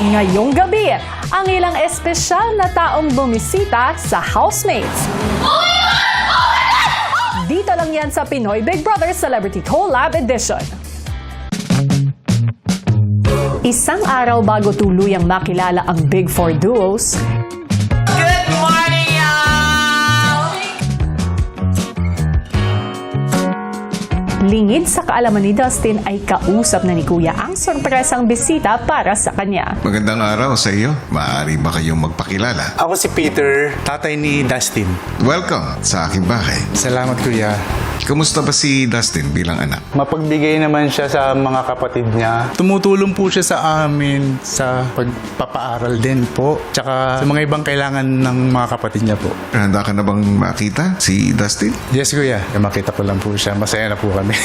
Ngayong gabi, ang ilang espesyal na taong bumisita sa Housemates. Dito lang yan sa Pinoy Big Brother Celebrity Collab Edition. Isang araw bago tuluyang makilala ang Big Four duos, Good morning, y'all! lingid sa kaalaman ni Dustin ay kausap na ni Kuya ang sorpresang bisita para sa kanya. Magandang araw sa iyo. Maaari ba kayong magpakilala? Ako si Peter, tatay ni Dustin. Welcome sa aking bahay. Salamat kuya. Kumusta ba si Dustin bilang anak? Mapagbigay naman siya sa mga kapatid niya. Tumutulong po siya sa amin sa pagpapaaral din po. Tsaka sa mga ibang kailangan ng mga kapatid niya po. Handa ka na bang makita si Dustin? Yes kuya, makita ko lang po siya. Masaya na po kami.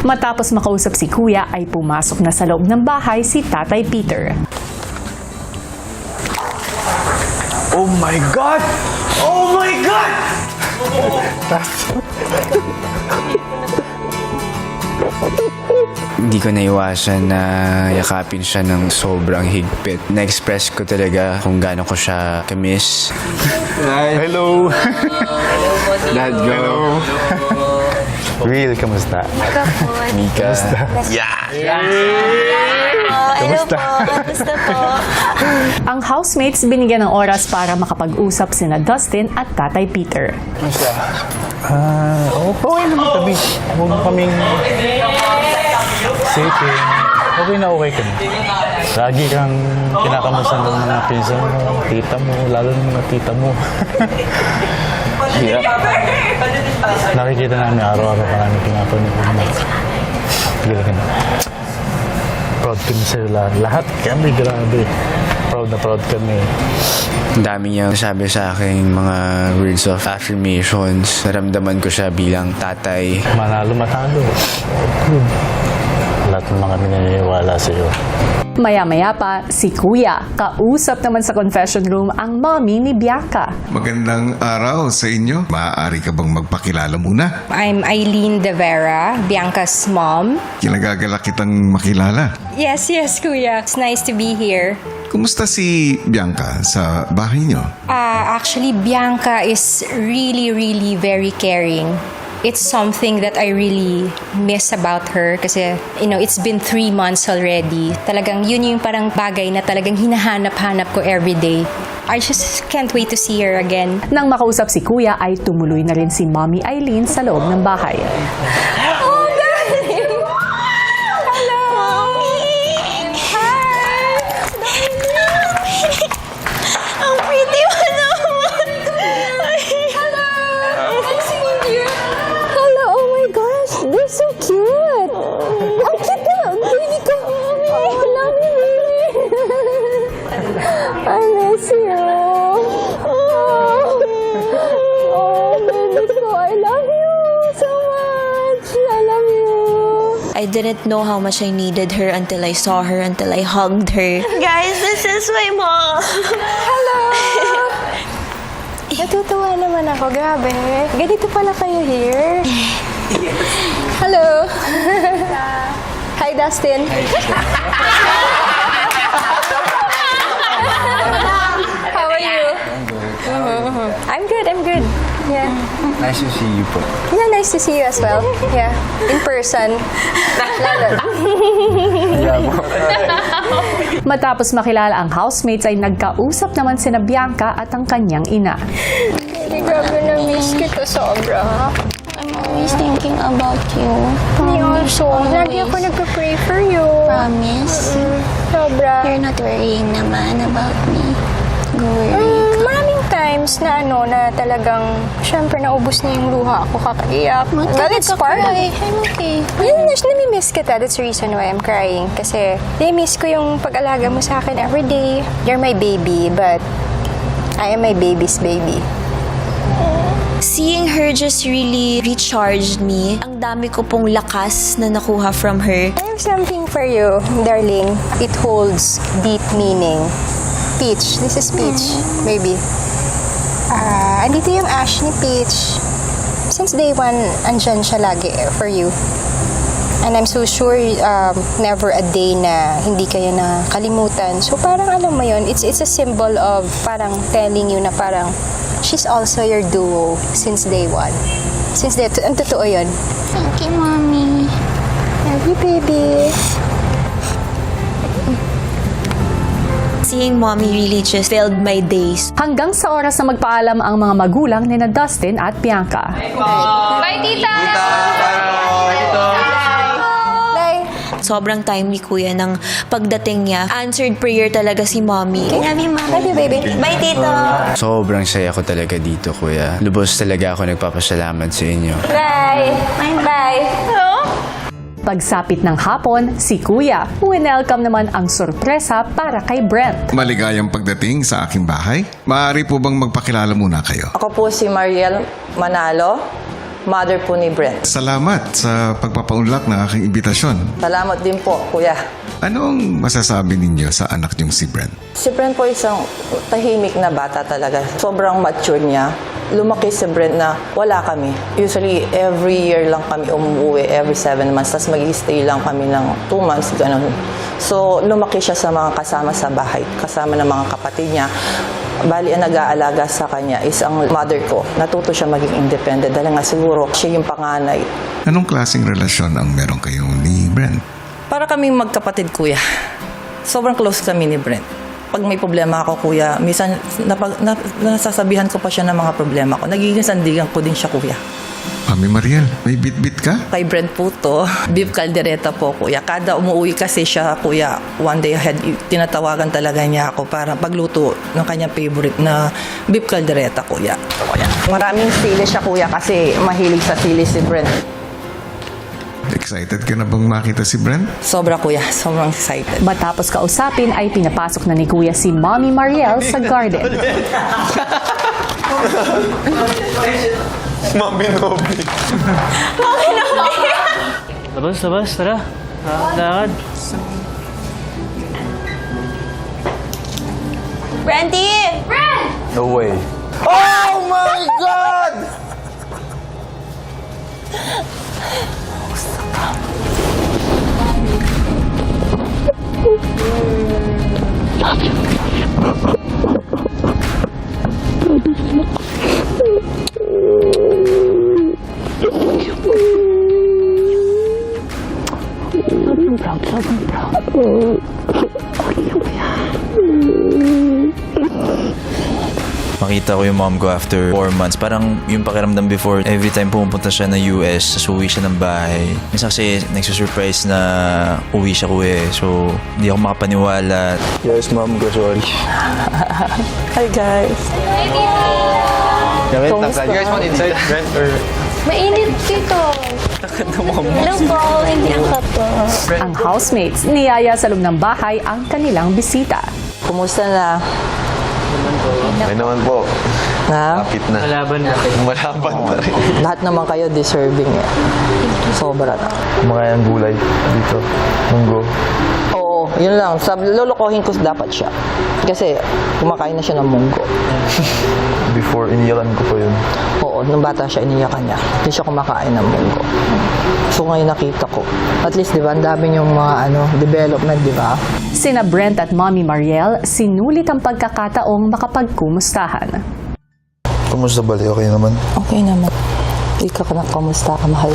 Matapos makausap si Kuya ay pumasok na sa loob ng bahay si Tatay Peter. Oh my God! Oh my God! Hindi ko naiwasan na yakapin siya ng sobrang higpit. Na-express ko talaga kung gaano ko siya kamiss. Hello! Dad, go! Hello! Will, kamusta? Mika. Kamusta? Kamusta po? Ang housemates binigyan ng oras para makapag-usap sina Dustin at Tatay Peter. Kamusta? Okay naman kami. Huwag mo kaming sipin. Okay na okay kami. Lagi kang kinakamusta ng mga pinsan mo, tita mo, lalo ng mga tita mo. Hirap. Nakikita namin araw-araw ka namin pinapanood mo. Pigil ka na. Proud kami sa lahat kami, grabe. Proud na proud kami. Ang dami niyang sabi sa akin mga words of affirmations. Naramdaman ko siya bilang tatay. Manalo matalo. Lahat ng mga naniniwala sa iyo. Maya-maya pa, si Kuya, kausap naman sa confession room ang mommy ni Bianca. Magandang araw sa inyo. Maaari ka bang magpakilala muna? I'm Eileen De Vera, Bianca's mom. Kinagagalak kitang makilala. Yes, kuya. It's nice to be here. Kumusta si Bianca sa bahay niyo? Actually, Bianca is really, really very caring. It's something that I really miss about her kasi, it's been 3 months already. Talagang yun yung parang bagay na talagang hinahanap-hanap ko everyday. I just can't wait to see her again. Nang makausap si Kuya ay tumuloy na rin si Mommy Eileen sa loob ng bahay. Oh, darling! Hello! Mommy! Hi! Ang pretty mo naman! Hello! Nice to meet you! Hello! Oh my gosh! They're so cute! Ang cute na! Baby ko! Oh, love you, baby! I miss you! Oh, baby ko! I love you so much! I love you! I didn't know how much I needed her until I saw her, until I hugged her. Guys, this is my mom. Hello! Natutuwa naman ako. Grabe. Ganito pala kayo here. Hello! Hi, Dustin. How are you? I'm good. Yeah. Nice to see you po. Yeah, nice to see you as well. Yeah. In person. Lalo. Matapos makilala ang housemates ay nagkausap naman sina Bianca at ang kanyang ina. Hindi, grabe na miss kita sobra. I'm always thinking about you. Me also. Lagi Always. ako nagpa-pray for you. Promise. Sobra. You're not worrying naman about me. Go worry. Maraming times na na talagang, syempre naubos na yung luha ako kakaiyak. Well, it's part of it. I'm okay. Nami-miss kita. That's the reason why I'm crying. Kasi, miss ko yung pag-alaga mo sa akin everyday. You're my baby, but I am my baby's baby. Seeing her just really recharged me. Ang dami ko pong lakas na nakuha from her. I have something for you, darling. It holds deep meaning. Peach. This is Peach, baby. Andito yung ash ni Peach. Since day one, andyan siya lagi for you. And I'm so sure never a day na hindi kayo nakalimutan. So parang alam mo yun, it's a symbol of parang telling you na parang she's also your duo since day one. Ang totoo yun. Thank you, Mommy. Love you, baby. Seeing mommy really just filled my days. Hanggang sa oras na magpaalam ang mga magulang ni na Dustin at Bianca. Bye, tita! Sobrang timely, kuya, ng pagdating niya. Answered prayer talaga si mommy. Love you, mommy. Love you, baby. Bye, tito. Sobrang saya ko talaga dito, kuya. Lubos talaga ako nagpapasalamat sa inyo. Bye! Bye! Pagsapit ng hapon, si Kuya, winelcome naman ang sorpresa para kay Brent. Maligayang pagdating sa aking bahay. Maaari po bang magpakilala muna kayo? Ako po si Mariel Manalo, mother po ni Brent. Salamat sa pagpapaunlak ng aking imbitasyon. Salamat din po, kuya. Ano ang masasabi ninyo sa anak niyong si Brent? Si Brent po isang tahimik na bata talaga. Sobrang mature niya. Lumaki si Brent na wala kami. Usually, every year lang kami umuwi, every 7 months. Tapos mag-stay lang kami ng 2 months, ganun. So, lumaki siya sa mga kasama sa bahay, kasama ng mga kapatid niya. Bali, ang nag-aalaga sa kanya is ang mother ko. Natuto siya maging independent dahil nga siguro siya yung panganay. Anong klaseng relasyon ang meron kayo ni Brent? Para kaming magkapatid, kuya. Sobrang close kami ni Brent. Pag may problema ako, kuya, minsan nasasabihan ko pa siya ng mga problema ko. Nagiging sandigan ko din siya, kuya. Mami Mariel, may bit-bit ka? Kay Brent po to, beef caldereta po, kuya. Kada umuwi kasi siya, kuya, one day ahead, tinatawagan talaga niya ako para pagluto ng kanyang favorite na beef caldereta, kuya. Maraming sili siya, kuya, kasi mahilig sa sili si Brent. Excited ka na bang makita si Brent? Sobra, kuya. Sobrang excited. Matapos kausapin ay pinapasok na ni Kuya si Mommy Mariel sa garden. Labas, tara. Lakad. Brandy! No way. Makita ko yung mom ko after 4 months. Parang yung pakiramdam before, every time pumupunta siya ng US, uwi siya ng bahay. Minsan kasi nagsusurprise na uwi siya ko eh. So, hindi ako makapaniwala. Yes, mom ko, sorry. Hi, guys. You guys want inside Brent or... Mainit dito. Hello po, hindi ako po. Ang housemates niyaya sa loob ng bahay ang kanilang bisita. Kumusta na? May naman po. Na? Kapit na. Malaban pa rin. Lahat naman kayo deserving eh. Sobra na. Kumakain ng gulay dito. Munggo. Oo, yun lang. Lolokohin ko dapat siya. Kasi kumakain na siya ng munggo. Before, iniyakan ko pa yun. Oo, nung bata siya, iniyakan niya. Hindi siya kumakain ng munggo. So ngayon nakita ko. At least, di ba, ang dami yung mga development, di ba? Sina Brent at Mommy Mariel sinulit ang pagkakataong makapagkumustahan. Kumusta bali? Okay naman? Okay naman. Ikaw ka na, kamusta ka, mahal?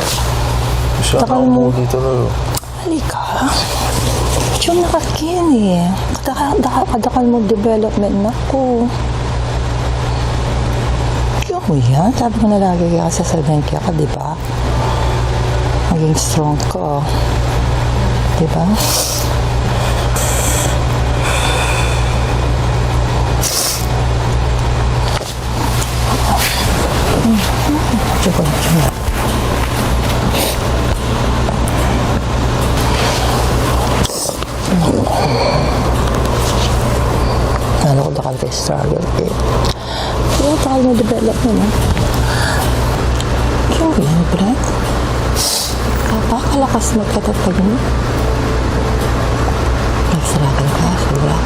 Gusto na ako mo dito. Halika. Medyo nakakin eh. Kadakal mo development na ko. Yung yan, sabi ko na lagi ka sasabihin ka, di ba? Maging strong ka. Di ba? Ano ko dakal ka struggle eh. Yung dakal mo develop mo na. Yung yan, Brent. Kapakalakas magkatatag mo. Nag-struggle ka, sobra.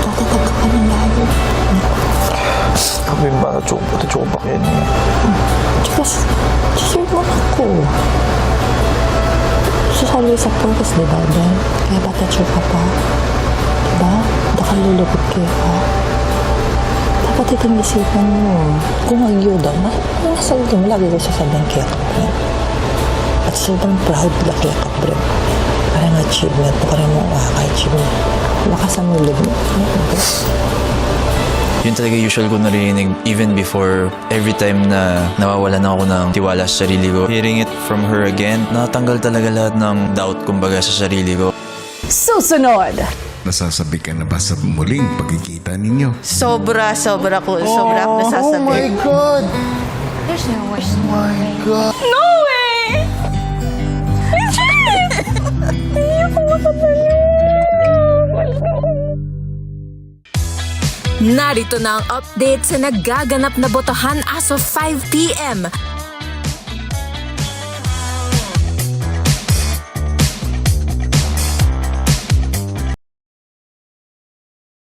Tatatag ka pa ng lalo. Kami ba? Chopak yan eh. Diyos, deserve mo ako. There's always a purpose, di ba, Ben? Kaya ba teacher ka pa? Di ba? Baka lulubog kayo pa. Dapat itong isipan mo. Kung magyuda, nasa ito mo, lagi ko sasabihin kaya ka, Ben. At sobrang proud na kaya ka, Ben. Parang achievement mo, parang mo achievement. Lakasan mo loob mo. Yun talaga usual ko narinig even before, every time na nawawalan ako ng tiwala sa sarili ko. Hearing it from her again, natanggal talaga lahat ng doubt kumbaga sa sarili ko. Susunod! Nasasabi ka na ba sa muling pagkikita ninyo? Sobra ako nasasabi. Oh my God! There's no worse. No way! Narito na ang update sa nagaganap na botohan as of 5 p.m.